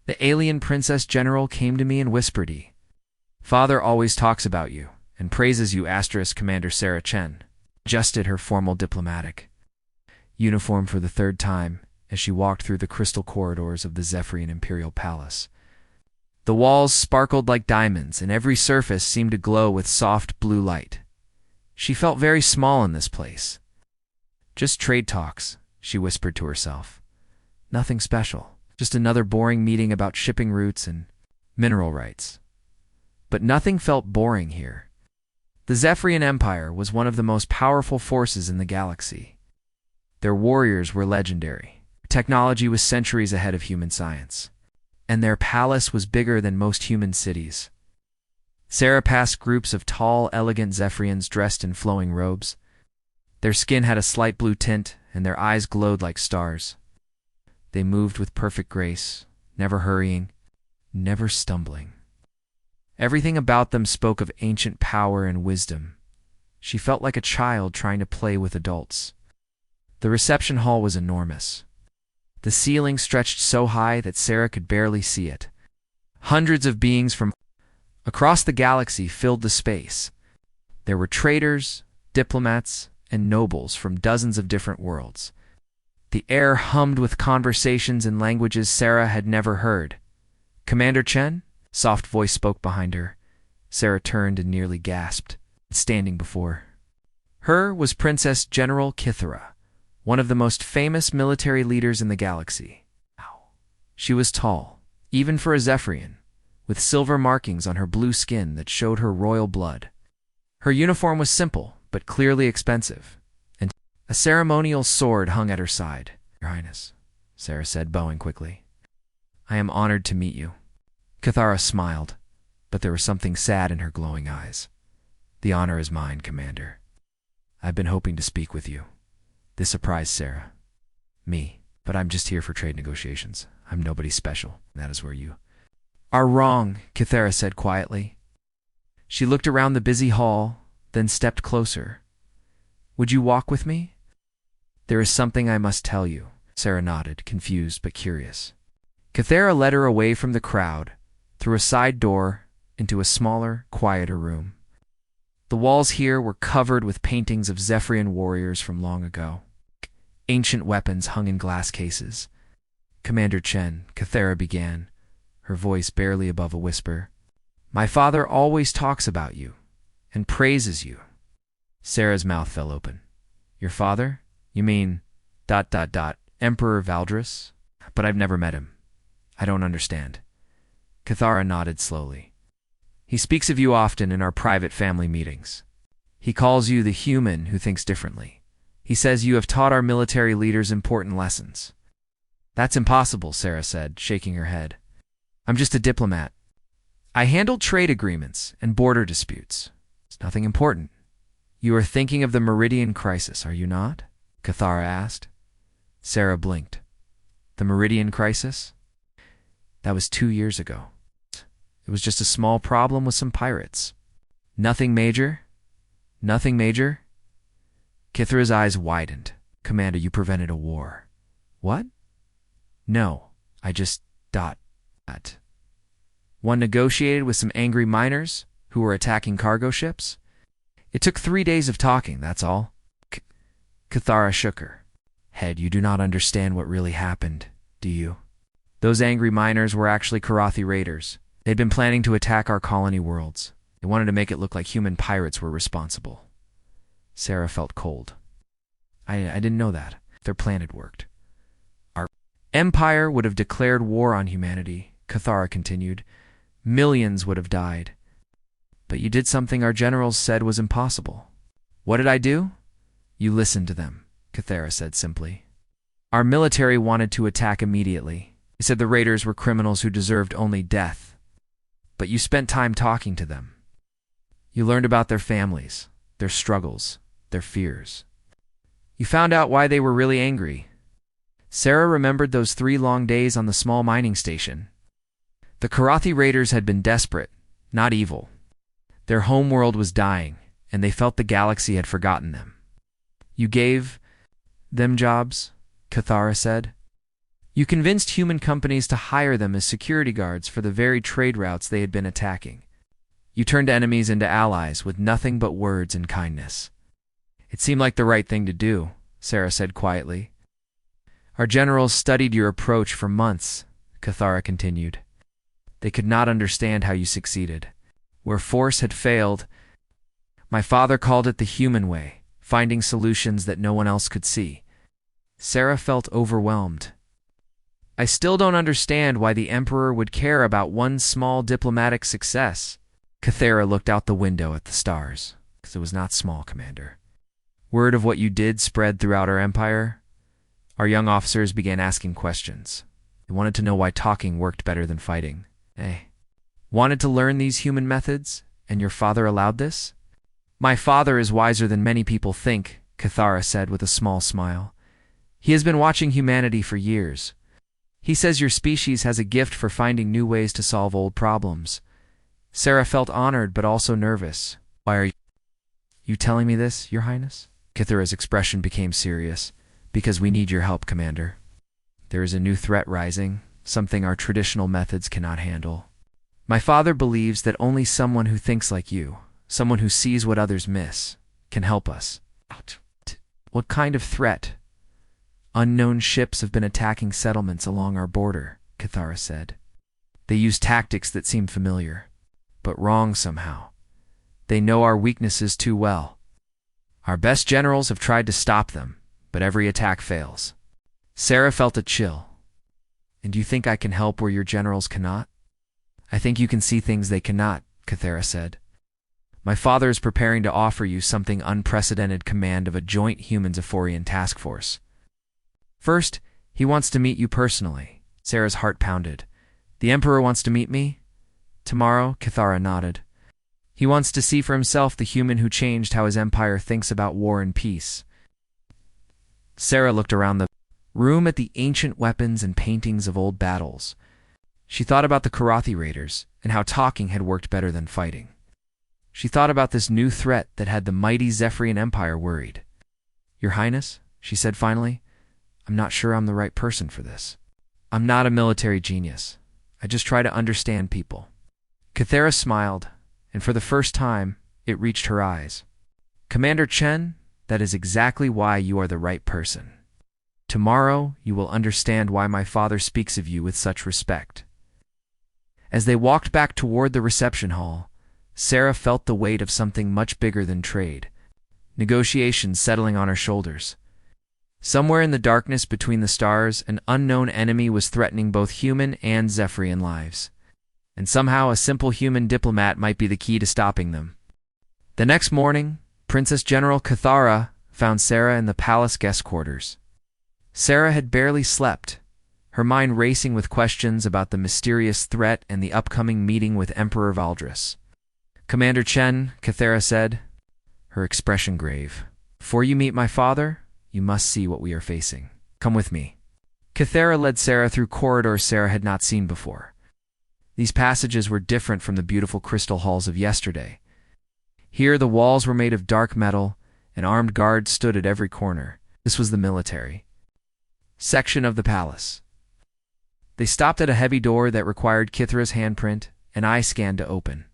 The alien princess general came to me and whispered, "Father always talks about you and praises you." Commander Sarah Chen adjusted her formal diplomatic uniform for the third time as she walked through the crystal corridors of the Zephyrian Imperial Palace. The walls sparkled like diamonds, and every surface seemed to glow with soft blue light. She felt very small in this place. "Just trade talks," she whispered to herself. "Nothing special. Just another boring meeting about shipping routes and mineral rights." But nothing felt boring here. The Zephyrian Empire was one of the most powerful forces in the galaxy. Their warriors were legendary. Technology was centuries ahead of human science, and their palace was bigger than most human cities. Sarah passed groups of tall, elegant Zephyrians dressed in flowing robes. Their skin had a slight blue tint, and their eyes glowed like stars. They moved with perfect grace, never hurrying, never stumbling. Everything about them spoke of ancient power and wisdom. She felt like a child trying to play with adults. The reception hall was enormous. The ceiling stretched so high that Sarah could barely see it. Hundreds of beings from across the galaxy filled the space. There were traders, diplomats, and nobles from dozens of different worlds. The air hummed with conversations in languages Sarah had never heard. "Commander Chen?" A soft voice spoke behind her. Sarah turned and nearly gasped. Standing before her was Princess General Kythera, one of the most famous military leaders in the galaxy. She was tall, even for a Zephyrian, with silver markings on her blue skin that showed her royal blood. Her uniform was simple, but clearly expensive, and a ceremonial sword hung at her side. "Your Highness," Sarah said, bowing quickly. "I am honored to meet you." Kythera smiled, but there was something sad in her glowing eyes. "The honor is mine, Commander. I've been hoping to speak with you." This surprised Sarah. "Me, but I'm just here for trade negotiations. I'm nobody special. That is where you are wrong," Kythera said quietly. She looked around the busy hall, then stepped closer. "Would you walk with me? There is something I must tell you." Sarah nodded, confused but curious. Kythera led her away from the crowd, through a side door, into a smaller, quieter room. The walls here were covered with paintings of Zephyrian warriors from long ago. Ancient weapons hung in glass cases. "Commander Chen," Kythera began, her voice barely above a whisper, "my father always talks about you and praises you." Sarah's mouth fell open. "Your father? You mean ... Emperor Valdris? But I've never met him. I don't understand." Kythera nodded slowly. "He speaks of you often in our private family meetings. He calls you the human who thinks differently. He says you have taught our military leaders important lessons." "That's impossible," Sarah said, shaking her head. "I'm just a diplomat. I handle trade agreements and border disputes. It's nothing important." "You are thinking of the Meridian Crisis, are you not?" Kythera asked. Sarah blinked. "The Meridian Crisis? That was 2 years ago. It was just a small problem with some pirates." "Nothing major? Nothing major?" Kythera's eyes widened. "Commander, you prevented a war." "What?" "No, I just ... One negotiated with some angry miners who were attacking cargo ships. It took 3 days of talking, that's all." Kythera shook her head. "You do not understand what really happened, do you? Those angry miners were actually Karathi raiders. They'd been planning to attack our colony worlds. They wanted to make it look like human pirates were responsible." Sarah felt cold. I didn't know that. Their plan had worked. "Our empire would have declared war on humanity," Kythera continued. "Millions would have died. But you did something our generals said was impossible." "What did I do?" "You listened to them," Kythera said simply. "Our military wanted to attack immediately. They said the raiders were criminals who deserved only death. But you spent time talking to them. You learned about their families, their struggles, their fears. You found out why they were really angry." Sarah remembered those 3 long days on the small mining station. The Karathi raiders had been desperate, not evil. Their homeworld was dying, and they felt the galaxy had forgotten them. "You gave them jobs?" Kythera said. You convinced human companies to hire them as security guards for the very trade routes they had been attacking. You turned enemies into allies with nothing but words and kindness. It seemed like the right thing to do, Sarah said quietly. Our generals studied your approach for months, Cathara continued. They could not understand how you succeeded. Where force had failed, my father called it the human way, finding solutions that no one else could see. Sarah felt overwhelmed. I still don't understand why the Emperor would care about one small diplomatic success. Cathara looked out the window at the stars, because it was not small, Commander. Word of what you did spread throughout our empire. Our young officers began asking questions. They wanted to know why talking worked better than fighting. Wanted to learn these human methods, and your father allowed this? My father is wiser than many people think, Cathara said with a small smile. He has been watching humanity for years. He says your species has a gift for finding new ways to solve old problems. Sarah felt honored but also nervous. Why are you telling me this, Your Highness? Cathara's expression became serious. Because we need your help, Commander. There is a new threat rising, something our traditional methods cannot handle. My father believes that only someone who thinks like you, someone who sees what others miss, can help us. What kind of threat? Unknown ships have been attacking settlements along our border, Cathara said. They use tactics that seem familiar, but wrong somehow. They know our weaknesses too well. Our best generals have tried to stop them, but every attack fails. Sarah felt a chill. And do you think I can help where your generals cannot? I think you can see things they cannot, Cathara said. My father is preparing to offer you something unprecedented command of a joint human-Zephyrian task force. First, he wants to meet you personally. Sarah's heart pounded. The Emperor wants to meet me? Tomorrow, Cathara nodded. He wants to see for himself the human who changed how his empire thinks about war and peace. Sarah looked around the room at the ancient weapons and paintings of old battles. She thought about the Karathi raiders and how talking had worked better than fighting. She thought about this new threat that had the mighty Zephyrian Empire worried. Your Highness, she said finally, I'm not sure I'm the right person for this. I'm not a military genius. I just try to understand people. Cathara smiled, and for the first time, it reached her eyes. Commander Chen, that is exactly why you are the right person. Tomorrow, you will understand why my father speaks of you with such respect. As they walked back toward the reception hall, Sarah felt the weight of something much bigger than trade, negotiations settling on her shoulders. Somewhere in the darkness between the stars, an unknown enemy was threatening both human and Zephyrian lives. And somehow a simple human diplomat might be the key to stopping them. The next morning, Princess General Cathara found Sarah in the palace guest quarters. Sarah had barely slept, her mind racing with questions about the mysterious threat and the upcoming meeting with Emperor Valdris. Commander Chen, Cathara said, her expression grave. Before you meet my father, you must see what we are facing. Come with me. Cathara led Sarah through corridors Sarah had not seen before. These passages were different from the beautiful crystal halls of yesterday. Here the walls were made of dark metal, and armed guards stood at every corner. This was the military section of the palace. They stopped at a heavy door that required Kithra's handprint and eye scan to open.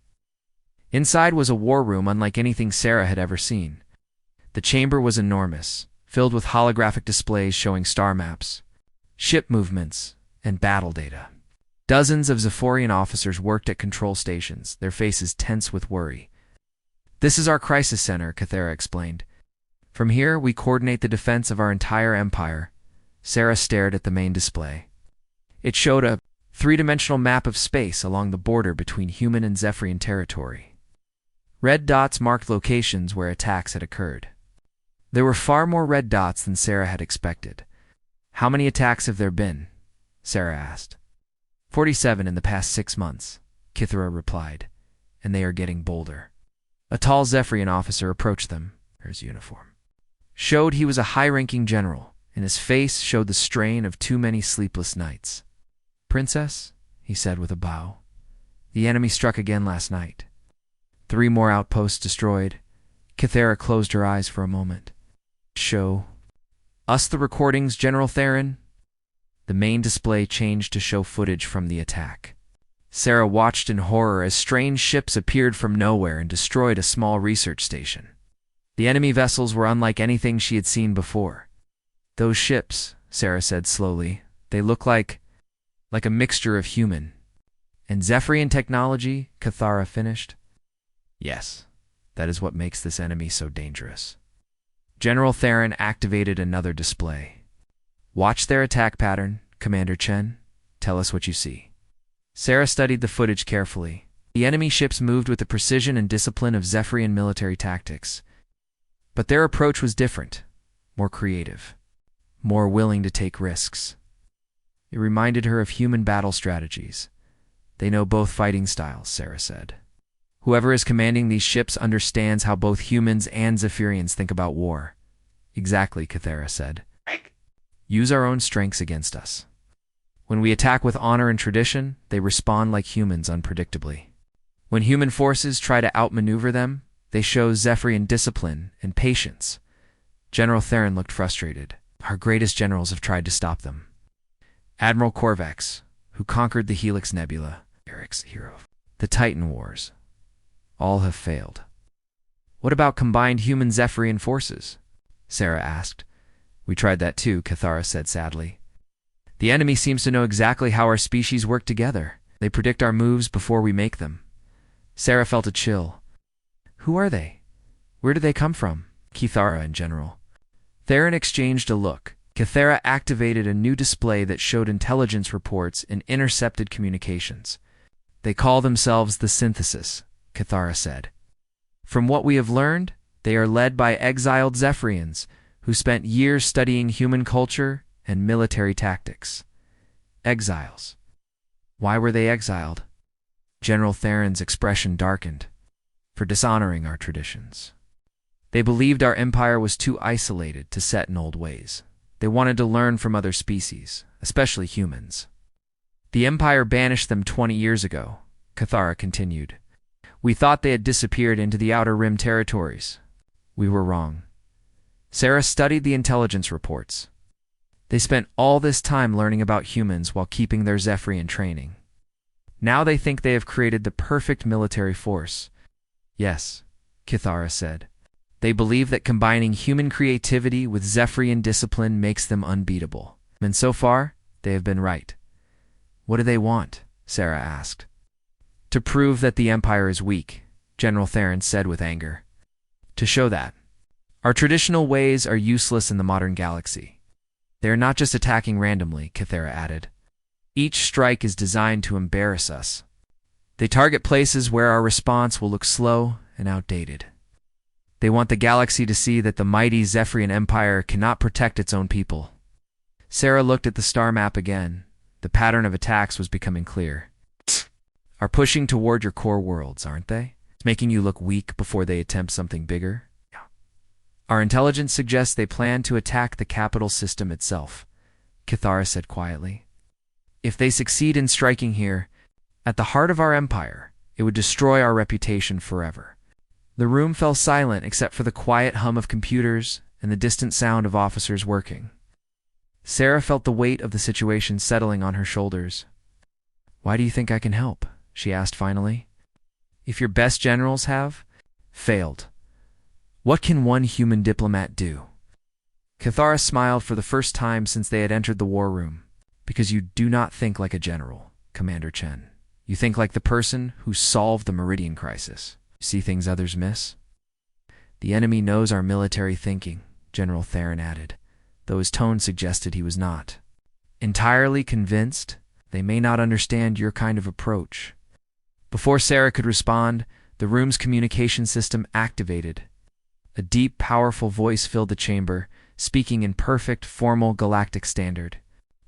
Inside was a war room unlike anything Sarah had ever seen. The chamber was enormous, filled with holographic displays showing star maps, ship movements, and battle data. Dozens of Zephyrian officers worked at control stations, their faces tense with worry. This is our crisis center, Cathara explained. From here, we coordinate the defense of our entire empire. Sarah stared at the main display. It showed a three-dimensional map of space along the border between human and Zephyrian territory. Red dots marked locations where attacks had occurred. There were far more red dots than Sarah had expected. How many attacks have there been? Sarah asked. 47 in the past 6 months, Kithra replied, and they are getting bolder. A tall Zephyrian officer approached them, his uniform showed he was a high-ranking general, and his face showed the strain of too many sleepless nights. Princess, he said with a bow, the enemy struck again last night. 3 more outposts destroyed. Cathara closed her eyes for a moment. Show us the recordings, General Theron. The main display changed to show footage from the attack. Sarah watched in horror as strange ships appeared from nowhere and destroyed a small research station. The enemy vessels were unlike anything she had seen before. "Those ships," Sarah said slowly, "they look like a mixture of human and Zephyrian technology," Cathara finished. "Yes, that is what makes this enemy so dangerous." General Theron activated another display. "Watch their attack pattern, Commander Chen. Tell us what you see." Sarah studied the footage carefully. The enemy ships moved with the precision and discipline of Zephyrian military tactics. But their approach was different, more creative, more willing to take risks. It reminded her of human battle strategies. "They know both fighting styles," Sarah said. "Whoever is commanding these ships understands how both humans and Zephyrians think about war." "Exactly," Cathara said. "Use our own strengths against us. When we attack with honor and tradition, they respond like humans unpredictably. When human forces try to outmaneuver them, they show Zephyrian discipline and patience." General Theron looked frustrated. "Our greatest generals have tried to stop them. Admiral Corvex, who conquered the Helix Nebula, Eric's hero, the Titan Wars, all have failed." "What about combined human Zephyrian forces?" Sarah asked. "We tried that too," Cathara said sadly. "The enemy seems to know exactly how our species work together. They predict our moves before we make them." Sarah felt a chill. "Who are they? Where do they come from?" "Cathara in general." Theron exchanged a look. Cathara activated a new display that showed intelligence reports and intercepted communications. "They call themselves the Synthesis," Cathara said. "From what we have learned, they are led by exiled Zephyrians who spent years studying human culture and military tactics." Exiles. Why were they exiled? General Theron's expression darkened. "For dishonoring our traditions. They believed our empire was too isolated to set in old ways. They wanted to learn from other species, especially humans. The empire banished them 20 years ago," Cathara continued. "We thought they had disappeared into the Outer Rim territories. We were wrong." Sarah studied the intelligence reports. "They spent all this time learning about humans while keeping their Zephyrian training. Now they think they have created the perfect military force." "Yes," Cathara said. "They believe that combining human creativity with Zephyrian discipline makes them unbeatable. And so far, they have been right." "What do they want?" Sarah asked. "To prove that the Empire is weak," General Theron said with anger. "To show that our traditional ways are useless in the modern galaxy. They are not just attacking randomly," Cathara added. "Each strike is designed to embarrass us. They target places where our response will look slow and outdated. They want the galaxy to see that the mighty Zephyrian Empire cannot protect its own people." Sarah looked at the star map again. The pattern of attacks was becoming clear. "Are pushing toward your core worlds, aren't they? It's making you look weak before they attempt something bigger." "Yeah." "Our intelligence suggests they plan to attack the capital system itself," Cathara said quietly. "If they succeed in striking here, at the heart of our empire, it would destroy our reputation forever." The room fell silent except for the quiet hum of computers and the distant sound of officers working. Sarah felt the weight of the situation settling on her shoulders. "Why do you think I can help?" she asked finally. "If your best generals have failed, what can one human diplomat do?" Cathara smiled for the first time since they had entered the war room. "Because you do not think like a general, Commander Chen. You think like the person who solved the Meridian crisis. See things others miss?" "The enemy knows our military thinking," General Theron added, though his tone suggested he was not entirely convinced. "They may not understand your kind of approach." Before Sarah could respond, the room's communication system activated. A deep, powerful voice filled the chamber, speaking in perfect, formal galactic standard.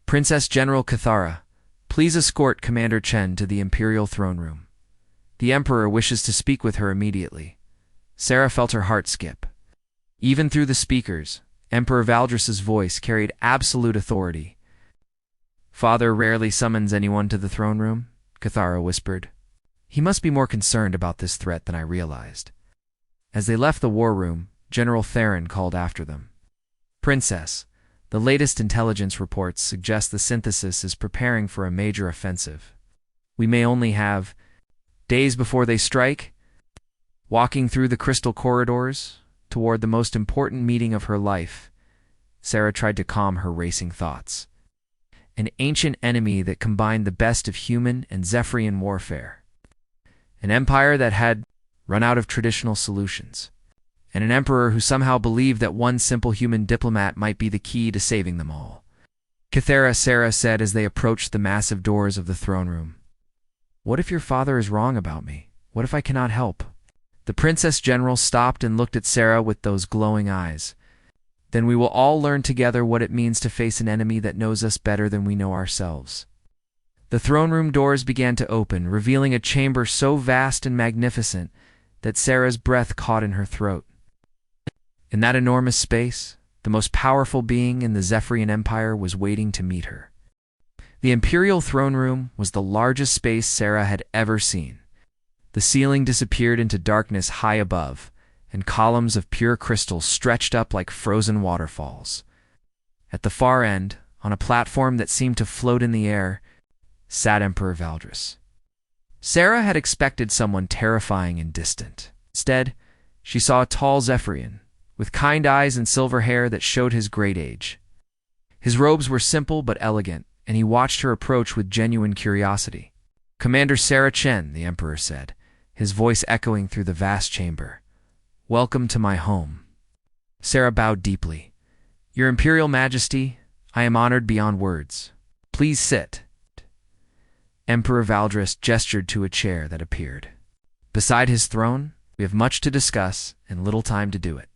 "Princess General Cathara, please escort Commander Chen to the Imperial throne room. The Emperor wishes to speak with her immediately." Sarah felt her heart skip. Even through the speakers, Emperor Valdris's voice carried absolute authority. "Father rarely summons anyone to the throne room," Cathara whispered. "He must be more concerned about this threat than I realized." As they left the war room, General Theron called after them. "Princess, The latest intelligence reports suggest the synthesis is preparing for a major offensive. We may only have days before they strike. Walking through the crystal corridors toward the most important meeting of her life, Sarah tried to calm her racing thoughts. An ancient enemy that combined the best of human and Zephyrian warfare. An empire that had run out of traditional solutions. And an emperor who somehow believed that one simple human diplomat might be the key to saving them all. Kythera, Sarah said as they approached the massive doors of the throne room. What if your father is wrong about me? What if I cannot help? The princess general stopped and looked at Sarah with those glowing eyes. Then we will all learn together what it means to face an enemy that knows us better than we know ourselves. The throne room doors began to open, revealing a chamber so vast and magnificent that Sarah's breath caught in her throat. In that enormous space, the most powerful being in the Zephyrian Empire was waiting to meet her. The imperial throne room was the largest space Sarah had ever seen. The ceiling disappeared into darkness high above, and columns of pure crystal stretched up like frozen waterfalls. At the far end, on a platform that seemed to float in the air, sat Emperor Valdris. Sarah had expected someone terrifying and distant. Instead, she saw a tall Zephyrian, with kind eyes and silver hair that showed his great age. His robes were simple but elegant, and he watched her approach with genuine curiosity. Commander Sarah Chen, the Emperor said, his voice echoing through the vast chamber. Welcome to my home. Sarah bowed deeply. Your Imperial Majesty, I am honored beyond words. Please sit. Emperor Valdris gestured to a chair that appeared. Beside his throne, we have much to discuss and little time to do it.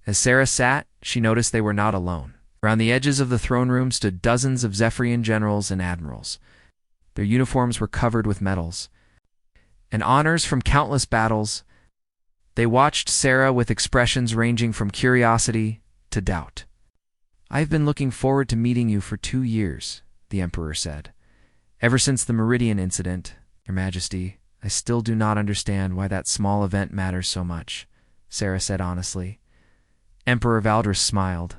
As Sarah sat, she noticed they were not alone. Around the edges of the throne room stood dozens of Zephyrian generals and admirals. Their uniforms were covered with medals and honors from countless battles. They watched Sarah with expressions ranging from curiosity to doubt. I've been looking forward to meeting you for 2 years, the Emperor said. Ever since the Meridian incident, Your Majesty, I still do not understand why that small event matters so much, Sarah said honestly. Emperor Valdris smiled.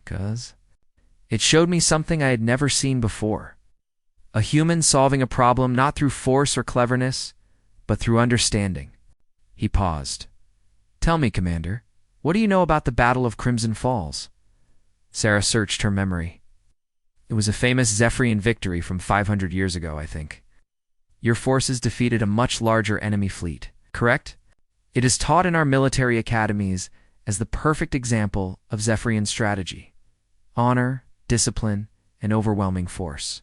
'Cause it showed me something I had never seen before. A human solving a problem not through force or cleverness, but through understanding. He paused. Tell me, Commander, what do you know about the Battle of Crimson Falls? Sarah searched her memory. It was a famous Zephyrian victory from 500 years ago, I think. Your forces defeated a much larger enemy fleet, correct? It is taught in our military academies as the perfect example of Zephyrian strategy. Honor, discipline, and overwhelming force.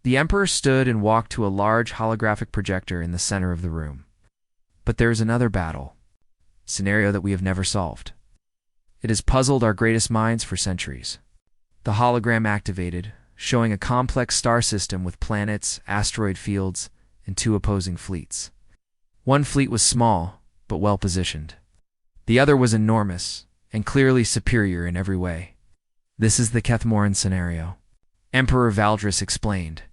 The Emperor stood and walked to a large holographic projector in the center of the room. But there is another battle, scenario that we have never solved. It has puzzled our greatest minds for centuries. The hologram activated, showing a complex star system with planets, asteroid fields, and 2 opposing fleets. One fleet was small, but well-positioned. The other was enormous, and clearly superior in every way. This is the Kethmoran scenario, Emperor Valdris explained.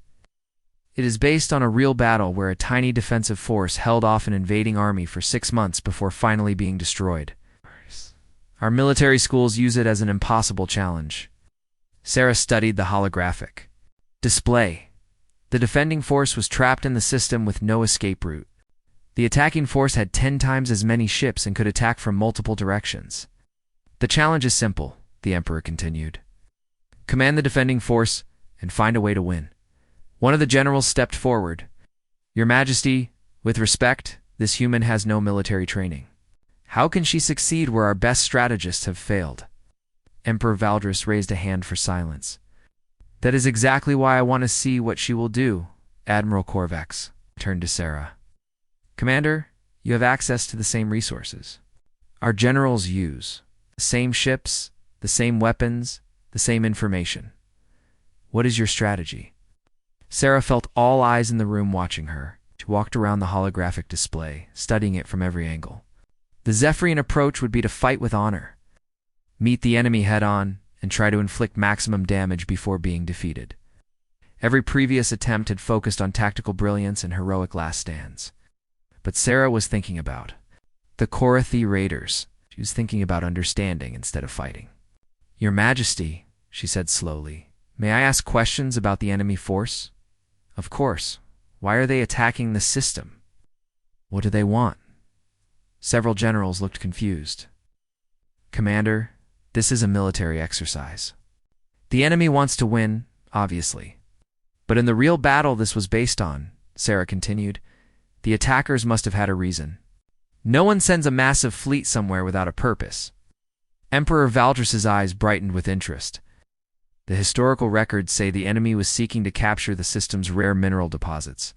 It is based on a real battle where a tiny defensive force held off an invading army for 6 months before finally being destroyed. Our military schools use it as an impossible challenge. Sarah studied the holographic display. The defending force was trapped in the system with no escape route. The attacking force had 10 times as many ships and could attack from multiple directions. The challenge is simple, the Emperor continued. Command the defending force and find a way to win. One of the generals stepped forward. Your Majesty, with respect, this human has no military training. How can she succeed where our best strategists have failed? Emperor Valdris raised a hand for silence. That is exactly why I want to see what she will do, Admiral Corvex turned to Sarah. Commander, you have access to the same resources. Our generals use the same ships, the same weapons, the same information. What is your strategy? Sarah felt all eyes in the room watching her. She walked around the holographic display, studying it from every angle. The Zephyrian approach would be to fight with honor. Meet the enemy head-on, and try to inflict maximum damage before being defeated. Every previous attempt had focused on tactical brilliance and heroic last stands. But Sarah was thinking about the Korathi Raiders. She was thinking about understanding instead of fighting. Your Majesty, she said slowly, may I ask questions about the enemy force? Of course. Why are they attacking the system? What do they want? Several generals looked confused. Commander, this is a military exercise. The enemy wants to win, obviously. But in the real battle this was based on, Sarah continued, the attackers must have had a reason. No one sends a massive fleet somewhere without a purpose. Emperor Valdris's eyes brightened with interest. The historical records say the enemy was seeking to capture the system's rare mineral deposits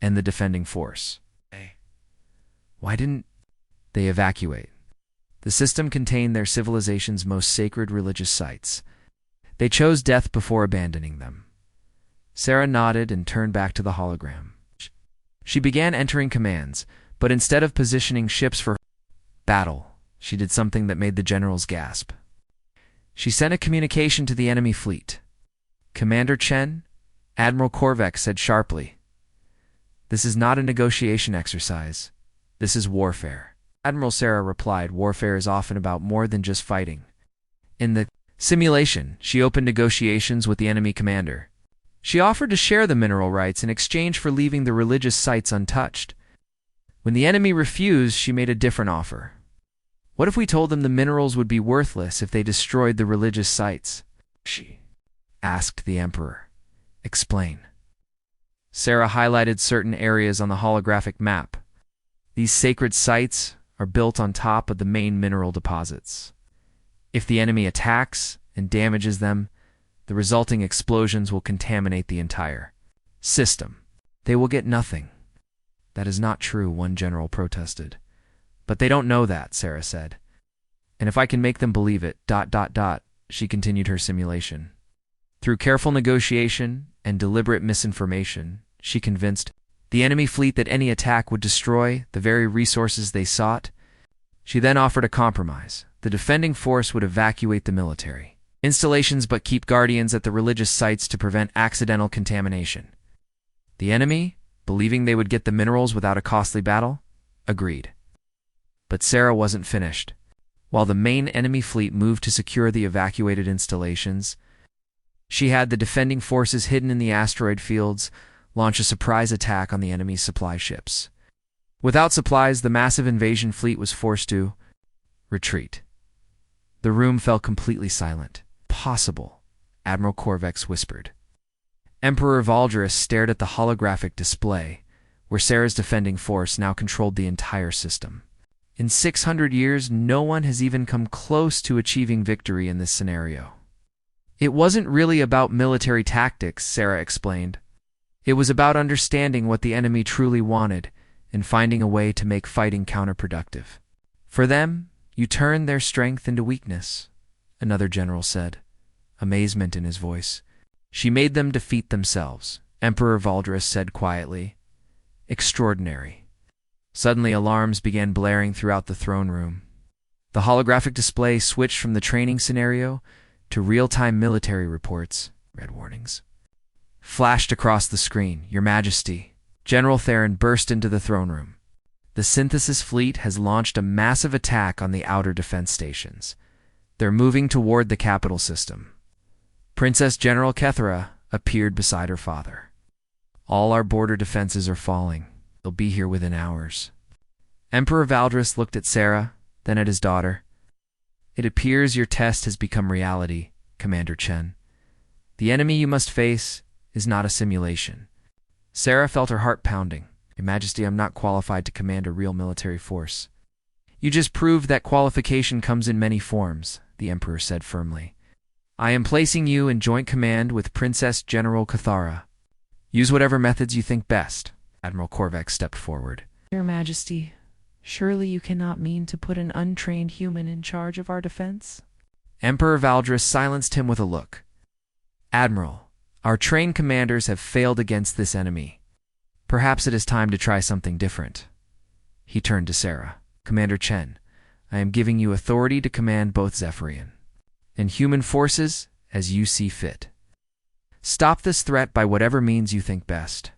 and the defending force. Why didn't they evacuate? The system contained their civilization's most sacred religious sites. They chose death before abandoning them. Sarah nodded and turned back to the hologram. She began entering commands, but instead of positioning ships for battle, she did something that made the generals gasp. She sent a communication to the enemy fleet. Commander Chen, Admiral Korvek said sharply, "This is not a negotiation exercise. This is warfare." Admiral Sarah replied, "Warfare is often about more than just fighting." In the simulation, she opened negotiations with the enemy commander. She offered to share the mineral rights in exchange for leaving the religious sites untouched. When the enemy refused, she made a different offer. What if we told them the minerals would be worthless if they destroyed the religious sites? She asked the emperor. Explain. Sarah highlighted certain areas on the holographic map. These sacred sites are built on top of the main mineral deposits. If the enemy attacks and damages them, the resulting explosions will contaminate the entire system. They will get nothing. That is not true, one general protested. But they don't know that, Sarah said. And if I can make them believe it, ... she continued her simulation. Through careful negotiation and deliberate misinformation, she convinced the enemy fleet that any attack would destroy the very resources they sought. She then offered a compromise. The defending force would evacuate the military installations but keep guardians at the religious sites to prevent accidental contamination. The enemy, believing they would get the minerals without a costly battle, agreed. But Sarah wasn't finished. While the main enemy fleet moved to secure the evacuated installations, she had the defending forces hidden in the asteroid fields launch a surprise attack on the enemy's supply ships. Without supplies, the massive invasion fleet was forced to retreat. The room fell completely silent. Possible, Admiral Korvex whispered. Emperor Valdris stared at the holographic display, where Sarah's defending force now controlled the entire system. In 600 years, no one has even come close to achieving victory in this scenario. It wasn't really about military tactics, Sarah explained. It was about understanding what the enemy truly wanted and finding a way to make fighting counterproductive. For them, you turned their strength into weakness, another general said, amazement in his voice. She made them defeat themselves, Emperor Valdris said quietly. Extraordinary. Suddenly alarms began blaring throughout the throne room. The holographic display switched from the training scenario to real-time military reports. Red warnings flashed across the screen. Your Majesty, General Theron burst into the throne room. The synthesis fleet has launched a massive attack on the outer defense stations. They're moving toward the capital system. Princess General Kethera appeared beside her father. All our border defenses are falling. They'll be here within hours. Emperor Valdris looked at Sarah, then at his daughter. It appears your test has become reality, Commander Chen. The enemy you must face is not a simulation. Sarah felt her heart pounding. Your Majesty, I'm not qualified to command a real military force. You just proved that qualification comes in many forms, the Emperor said firmly. I am placing you in joint command with Princess General Kethera. Use whatever methods you think best. Admiral Korvek stepped forward. Your Majesty, surely you cannot mean to put an untrained human in charge of our defense? Emperor Valdris silenced him with a look. Admiral, our trained commanders have failed against this enemy. Perhaps it is time to try something different. He turned to Sarah. Commander Chen, I am giving you authority to command both Zephyrian and human forces as you see fit. Stop this threat by whatever means you think best.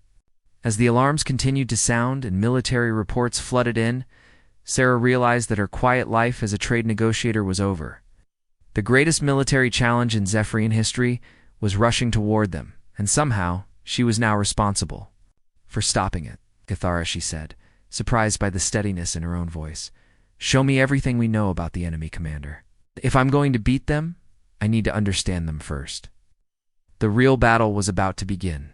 As the alarms continued to sound and military reports flooded in, Sarah realized that her quiet life as a trade negotiator was over. The greatest military challenge in Zephyrian history was rushing toward them, and somehow she was now responsible for stopping it. Cathara, she said, surprised by the steadiness in her own voice. Show me everything we know about the enemy, Commander. If I'm going to beat them, I need to understand them first. The real battle was about to begin.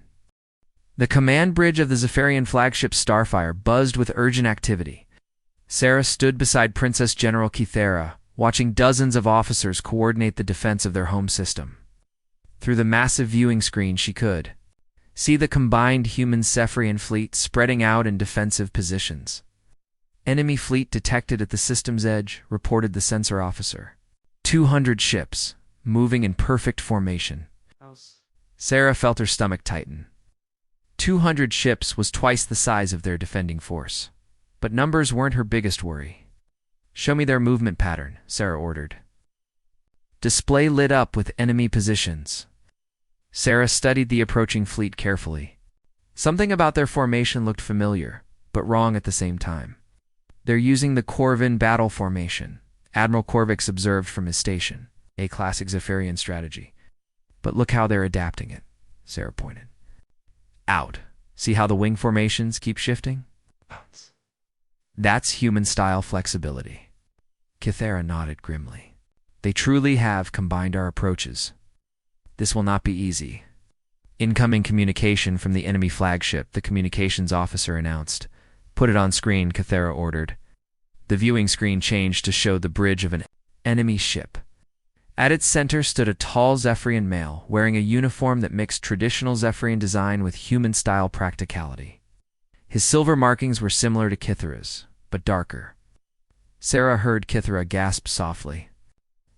The command bridge of the Zephyrian flagship Starfire buzzed with urgent activity. Sarah stood beside Princess General Kythera, watching dozens of officers coordinate the defense of their home system. Through the massive viewing screen she could see the combined human Zephyrian fleet spreading out in defensive positions. Enemy fleet detected at the system's edge, reported the sensor officer. 200 ships, moving in perfect formation. Sarah felt her stomach tighten. 200 ships was twice the size of their defending force. But numbers weren't her biggest worry. Show me their movement pattern, Sarah ordered. Display lit up with enemy positions. Sarah studied the approaching fleet carefully. Something about their formation looked familiar, but wrong at the same time. They're using the Corvin battle formation, Admiral Corvix observed from his station, a classic Zephyrian strategy. But look how they're adapting it, Sarah pointed. Out. See how the wing formations keep shifting? That's human-style flexibility. Kythera nodded grimly. They truly have combined our approaches. This will not be easy. Incoming communication from the enemy flagship, the communications officer announced. Put it on screen, Kythera ordered. The viewing screen changed to show the bridge of an enemy ship. At its center stood a tall Zephyrian male, wearing a uniform that mixed traditional Zephyrian design with human-style practicality. His silver markings were similar to Kythera's, but darker. Sarah heard Kythera gasp softly.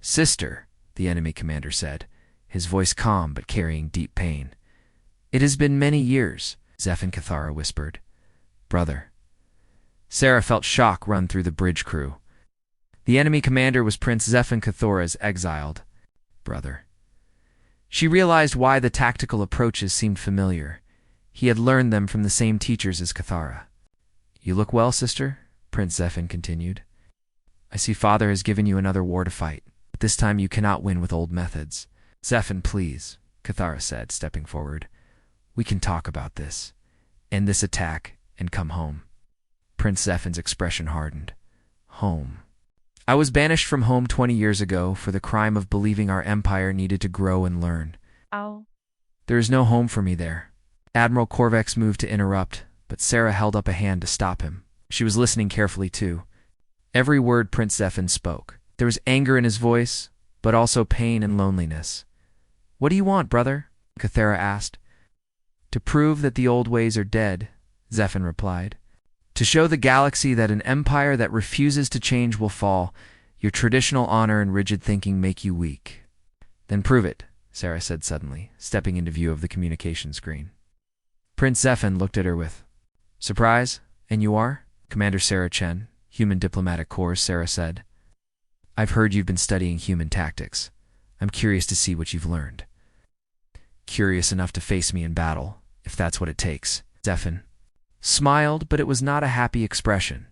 Sister, the enemy commander said, his voice calm but carrying deep pain. It has been many years, Zeph and Kythera whispered. Brother. Sarah felt shock run through the bridge crew. The enemy commander was Prince Zeph and Kythera's exiled brother. She realized why the tactical approaches seemed familiar. He had learned them from the same teachers as Kythera. You look well, sister, Prince Zephin continued. I see father has given you another war to fight, but this time you cannot win with old methods. Zephin, please, Kythera said, stepping forward. We can talk about this. End this attack and come home. Prince Zephin's expression hardened. Home. I was banished from home 20 years ago for the crime of believing our empire needed to grow and learn. Ow. There is no home for me there. Admiral Corvex moved to interrupt, but Sarah held up a hand to stop him. She was listening carefully, too. Every word Prince Zephin spoke. There was anger in his voice, but also pain and loneliness. What do you want, brother? Kythera asked. To prove that the old ways are dead, Zephin replied. To show the galaxy that an empire that refuses to change will fall. Your traditional honor and rigid thinking make you weak. Then prove it, Sarah said suddenly, stepping into view of the communication screen. Prince Zephin looked at her with surprise. And you are? Commander Sarah Chen, Human Diplomatic Corps, Sarah said. I've heard you've been studying human tactics. I'm curious to see what you've learned. Curious enough to face me in battle, if that's what it takes. Zephin smiled, but it was not a happy expression.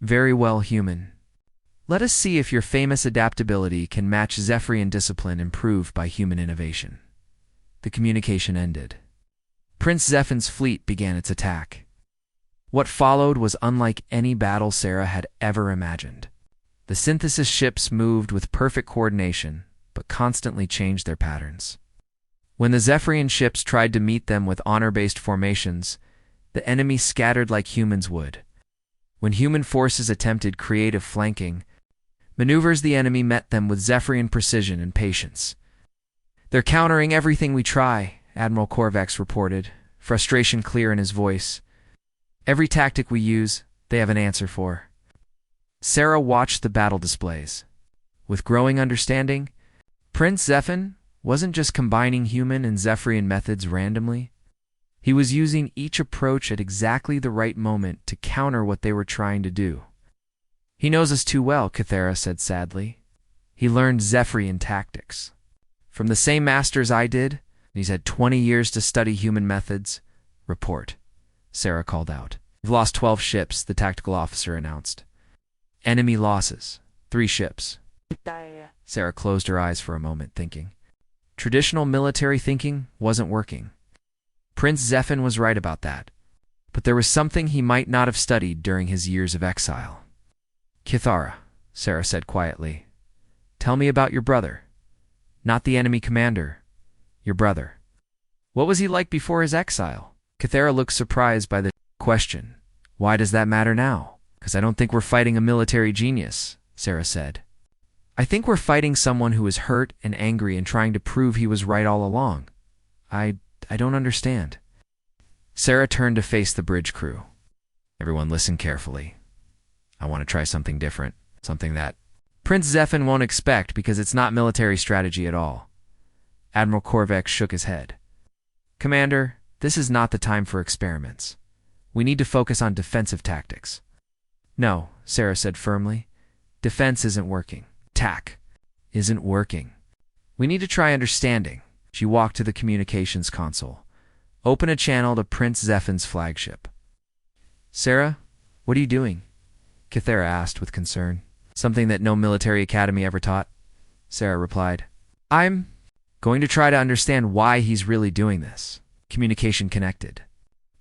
Very well, human. Let us see if your famous adaptability can match Zephyrian discipline improved by human innovation. The communication ended. Prince Zephin's fleet began its attack. What followed was unlike any battle Sarah had ever imagined. The synthesis ships moved with perfect coordination, but constantly changed their patterns. When the Zephyrian ships tried to meet them with honor-based formations, the enemy scattered like humans would. When human forces attempted creative flanking, maneuvers the enemy met them with Zephyrian precision and patience. They're countering everything we try, Admiral Corvex reported, frustration clear in his voice. Every tactic we use, they have an answer for. Sarah watched the battle displays. With growing understanding, Prince Zephin wasn't just combining human and Zephyrian methods randomly. He was using each approach at exactly the right moment to counter what they were trying to do. He knows us too well, Kythera said sadly. He learned Zephyrian tactics. From the same masters I did, and he's had 20 years to study human methods. Report, Sarah called out. We've lost 12 ships, the tactical officer announced. Enemy losses, 3 ships. Sarah closed her eyes for a moment, thinking. Traditional military thinking wasn't working. Prince Zephin was right about that. But there was something he might not have studied during his years of exile. Kithara, Sarah said quietly, tell me about your brother. Not the enemy commander, your brother. What was he like before his exile? Kithara looked surprised by the question. Why does that matter now? Because I don't think we're fighting a military genius, Sarah said. I think we're fighting someone who is hurt and angry and trying to prove he was right all along. I don't understand. Sarah turned to face the bridge crew. Everyone listen carefully. I want to try something different, something that Prince Zephin won't expect because it's not military strategy at all. Admiral Korvax shook his head. Commander, this is not the time for experiments. We need to focus on defensive tactics. No, Sarah said firmly. Defense isn't working. Tack isn't working. We need to try understanding. She walked to the communications console. Open a channel to Prince Zephin's flagship. Sarah, what are you doing? Kithara asked with concern. Something that no military academy ever taught. Sarah replied. I'm going to try to understand why he's really doing this. Communication connected.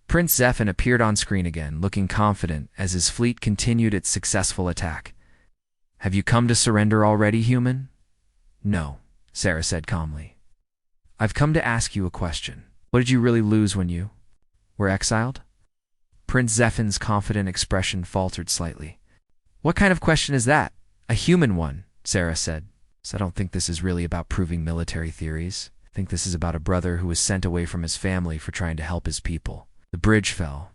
Prince Zephin appeared on screen again, looking confident as his fleet continued its successful attack. Have you come to surrender already, human? No, Sarah said calmly. I've come to ask you a question. What did you really lose when you were exiled? Prince Zephin's confident expression faltered slightly. What kind of question is that? A human one, Sarah said. So I don't think this is really about proving military theories. I think this is about a brother who was sent away from his family for trying to help his people. The bridge fell.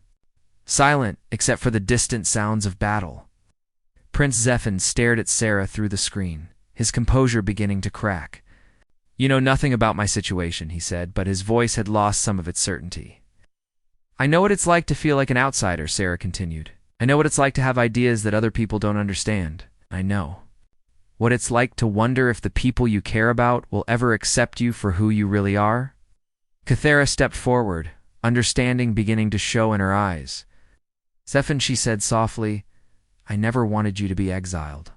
Silent, except for the distant sounds of battle. Prince Zephin stared at Sarah through the screen, his composure beginning to crack. You know nothing about my situation, he said, but his voice had lost some of its certainty. I know what it's like to feel like an outsider, Sarah continued. I know what it's like to have ideas that other people don't understand. I know what it's like to wonder if the people you care about will ever accept you for who you really are. Kithara stepped forward, understanding beginning to show in her eyes. Zephin, she said softly, I never wanted you to be exiled.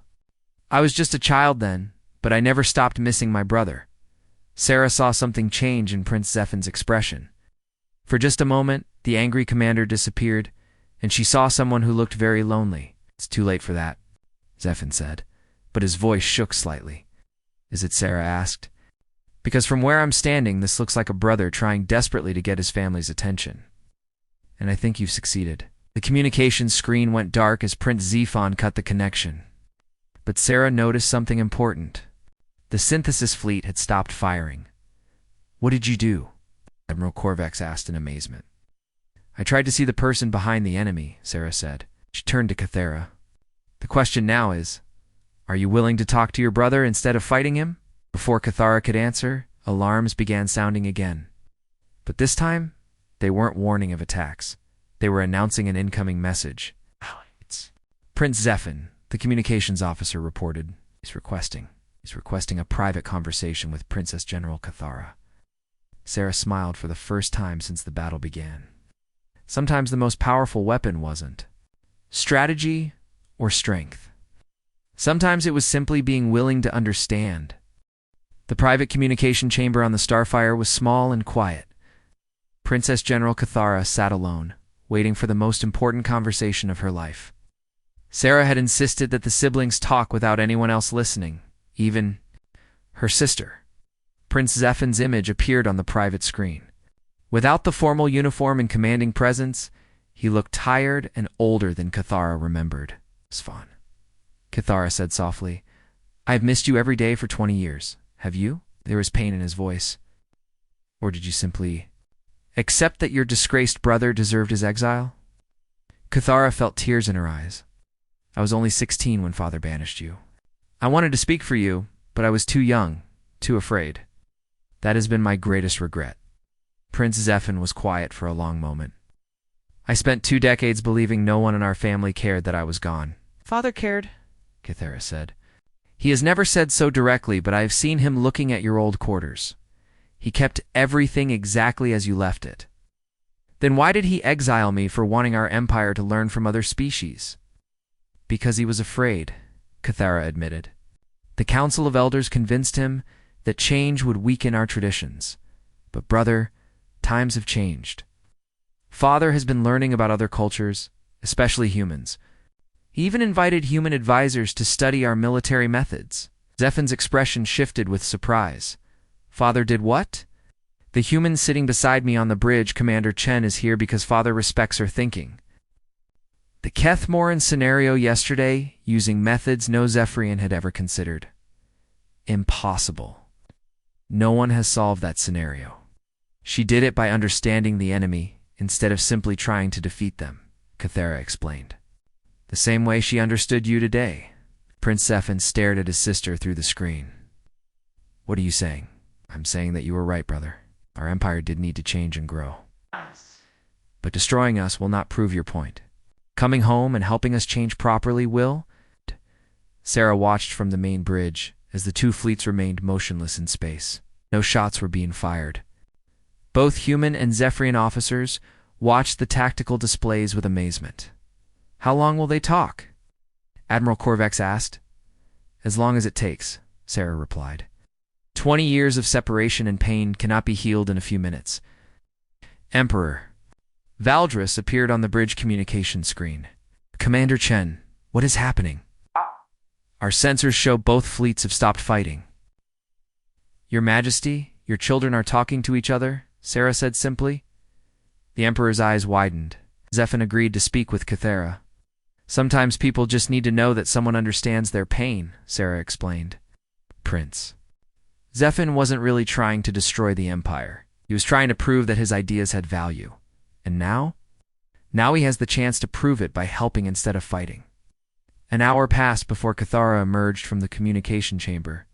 I was just a child then, but I never stopped missing my brother. Sarah saw something change in Prince Zephin's expression. For just a moment, the angry commander disappeared, and she saw someone who looked very lonely. It's too late for that, Zephin said, but his voice shook slightly. Is it? Sarah asked. Because from where I'm standing, this looks like a brother trying desperately to get his family's attention. And I think you've succeeded. The communications screen went dark as Prince Zephin cut the connection. But Sarah noticed something important. The synthesis fleet had stopped firing. What did you do? Admiral Korvax asked in amazement. I tried to see the person behind the enemy, Sarah said. She turned to Kithara. The question now is, are you willing to talk to your brother instead of fighting him? Before Kithara could answer, alarms began sounding again. But this time, they weren't warning of attacks. They were announcing an incoming message. It's Prince Zephin, the communications officer reported. He's requesting a private conversation with Princess General Kithara. Sarah smiled for the first time since the battle began. Sometimes the most powerful weapon wasn't strategy or strength. Sometimes it was simply being willing to understand. The private communication chamber on the Starfire was small and quiet. Princess General Kithara sat alone, waiting for the most important conversation of her life. Sarah had insisted that the siblings talk without anyone else listening, even her sister. Prince Zephin's image appeared on the private screen. Without the formal uniform and commanding presence, he looked tired and older than Kithara remembered. Svan, Kithara said softly, I've missed you every day for 20 years. Have you? There was pain in his voice. Or did you simply accept that your disgraced brother deserved his exile? Kithara felt tears in her eyes. I was only 16 when father banished you. I wanted to speak for you, but I was too young, too afraid. That has been my greatest regret. Prince Zephin was quiet for a long moment. I spent 2 decades believing no one in our family cared that I was gone. Father cared, Kithara said. He has never said so directly, but I have seen him looking at your old quarters. He kept everything exactly as you left it. Then why did he exile me for wanting our empire to learn from other species? Because he was afraid, Kithara admitted. The Council of Elders convinced him that change would weaken our traditions. But brother, times have changed. Father has been learning about other cultures, especially humans. He even invited human advisors to study our military methods. Zefin's expression shifted with surprise. Father did what? The human sitting beside me on the bridge, Commander Chen, is here because Father respects her thinking. The Kethmoran scenario yesterday, using methods no Zephyrian had ever considered. Impossible. No one has solved that scenario. She did it by understanding the enemy instead of simply trying to defeat them, Cathera explained. The same way she understood you today. Prince Zephin stared at his sister through the screen. What are you saying? I'm saying that you were right, brother. Our empire did need to change and grow. But destroying us will not prove your point. Coming home and helping us change properly will? Sarah watched from the main bridge as the two fleets remained motionless in space. No shots were being fired. Both human and Zephyrian officers watched the tactical displays with amazement. How long will they talk? Admiral Corvex asked. As long as it takes, Sarah replied. 20 years of separation and pain cannot be healed in a few minutes. Emperor. Valdris appeared on the bridge communication screen. Commander Chen, what is happening? Our sensors show both fleets have stopped fighting. Your Majesty, your children are talking to each other, Sarah said simply. The Emperor's eyes widened. Zephin agreed to speak with Cathera. Sometimes people just need to know that someone understands their pain, Sarah explained. Prince. Zephin wasn't really trying to destroy the Empire. He was trying to prove that his ideas had value. And now? Now he has the chance to prove it by helping instead of fighting. An hour passed before Cathara emerged from the communication chamber.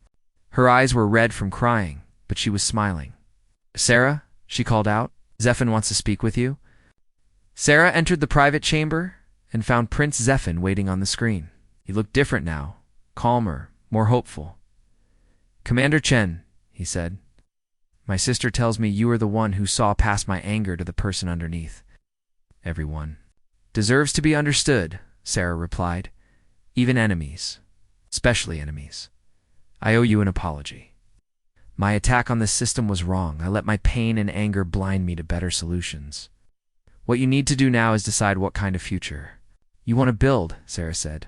Her eyes were red from crying, but she was smiling. Sarah, she called out, Zephin wants to speak with you. Sarah entered the private chamber and found Prince Zephin waiting on the screen. He looked different now, calmer, more hopeful. Commander Chen, he said, my sister tells me you are the one who saw past my anger to the person underneath. Everyone deserves to be understood, Sarah replied. Even enemies, especially enemies. I owe you an apology. My attack on this system was wrong. I let my pain and anger blind me to better solutions. What you need to do now is decide what kind of future you want to build, Sarah said.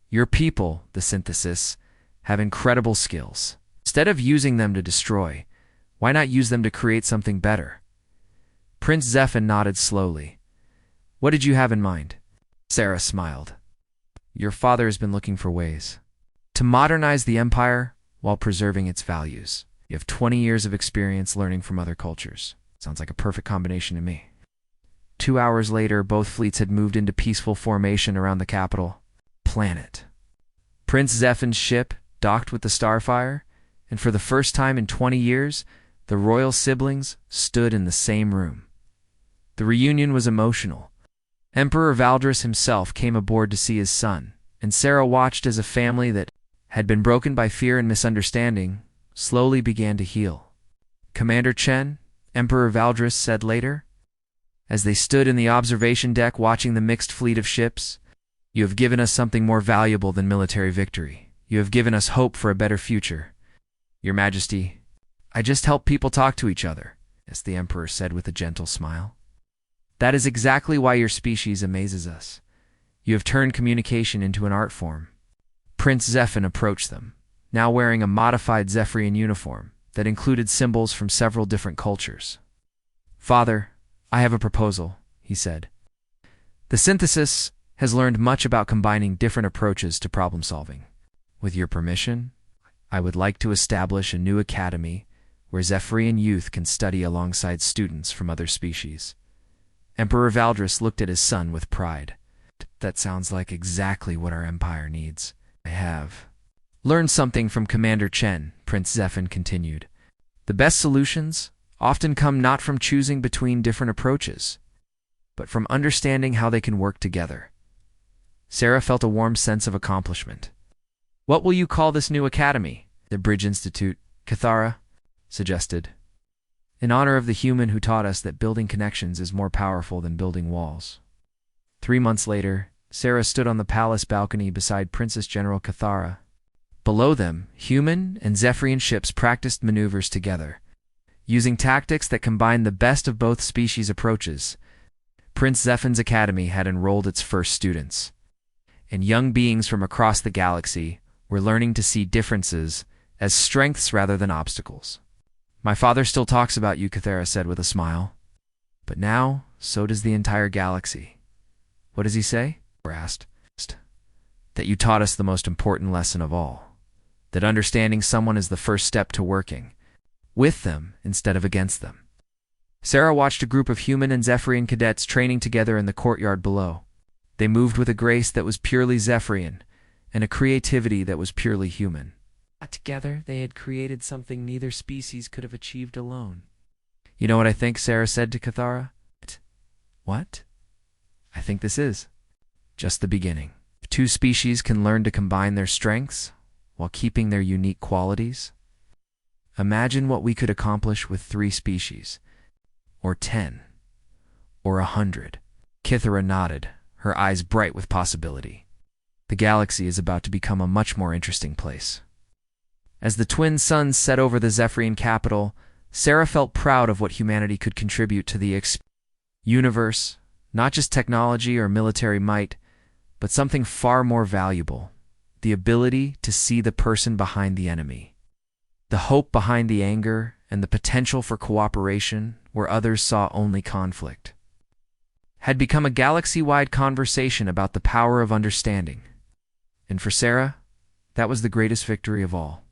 Your people, the synthesis, have incredible skills. Instead of using them to destroy, why not use them to create something better? Prince Zephin nodded slowly. What did you have in mind? Sarah smiled. Your father has been looking for ways to modernize the empire while preserving its values. You have 20 years of experience learning from other cultures. Sounds like a perfect combination to me. 2 hours later, both fleets had moved into peaceful formation around the capital planet. Prince Zephin's ship docked with the Starfire, and for the first time in 20 years, the royal siblings stood in the same room. The reunion was emotional. Emperor Valdris himself came aboard to see his son, and Sarah watched as a family that had been broken by fear and misunderstanding slowly began to heal. Commander Chen, Emperor Valdris said later, as they stood in the observation deck watching the mixed fleet of ships, you have given us something more valuable than military victory. You have given us hope for a better future. Your Majesty, I just help people talk to each other, as the Emperor said with a gentle smile. That is exactly why your species amazes us. You have turned communication into an art form. Prince Zephin approached them, now wearing a modified Zephyrian uniform that included symbols from several different cultures. Father, I have a proposal, he said. The synthesis has learned much about combining different approaches to problem solving. With your permission, I would like to establish a new academy where Zephyrian youth can study alongside students from other species. Emperor Valdris looked at his son with pride. That sounds like exactly what our empire needs. I have learned something from Commander Chen, Prince Zephin continued. The best solutions often come not from choosing between different approaches, but from understanding how they can work together. Sarah felt a warm sense of accomplishment. What will you call this new academy? The Bridge Institute, Cathara suggested. In honor of the human who taught us that building connections is more powerful than building walls. 3 months later, Sarah stood on the palace balcony beside Princess General Cathara. Below them, human and Zephyrian ships practiced maneuvers together. Using tactics that combined the best of both species' approaches, Prince Zephin's academy had enrolled its first students. And young beings from across the galaxy were learning to see differences as strengths rather than obstacles. "My father still talks about you," Kythera said with a smile. "But now, so does the entire galaxy." "What does he say?" we asked. "That you taught us the most important lesson of all. That understanding someone is the first step to working with them instead of against them." Sarah watched a group of human and Zephyrian cadets training together in the courtyard below. They moved with a grace that was purely Zephyrian and a creativity that was purely human. Together, they had created something neither species could have achieved alone. "You know what I think?" Sarah said to Kythera. "What?" "I think this is just the beginning. If two species can learn to combine their strengths while keeping their unique qualities, imagine what we could accomplish with 3 species, or 10, or 100. Kythera nodded, her eyes bright with possibility. The galaxy is about to become a much more interesting place. As the twin suns set over the Zephyrian capital, Sarah felt proud of what humanity could contribute to the universe, not just technology or military might, but something far more valuable: the ability to see the person behind the enemy, the hope behind the anger, and the potential for cooperation where others saw only conflict. Had become a galaxy-wide conversation about the power of understanding. And for Sarah, that was the greatest victory of all.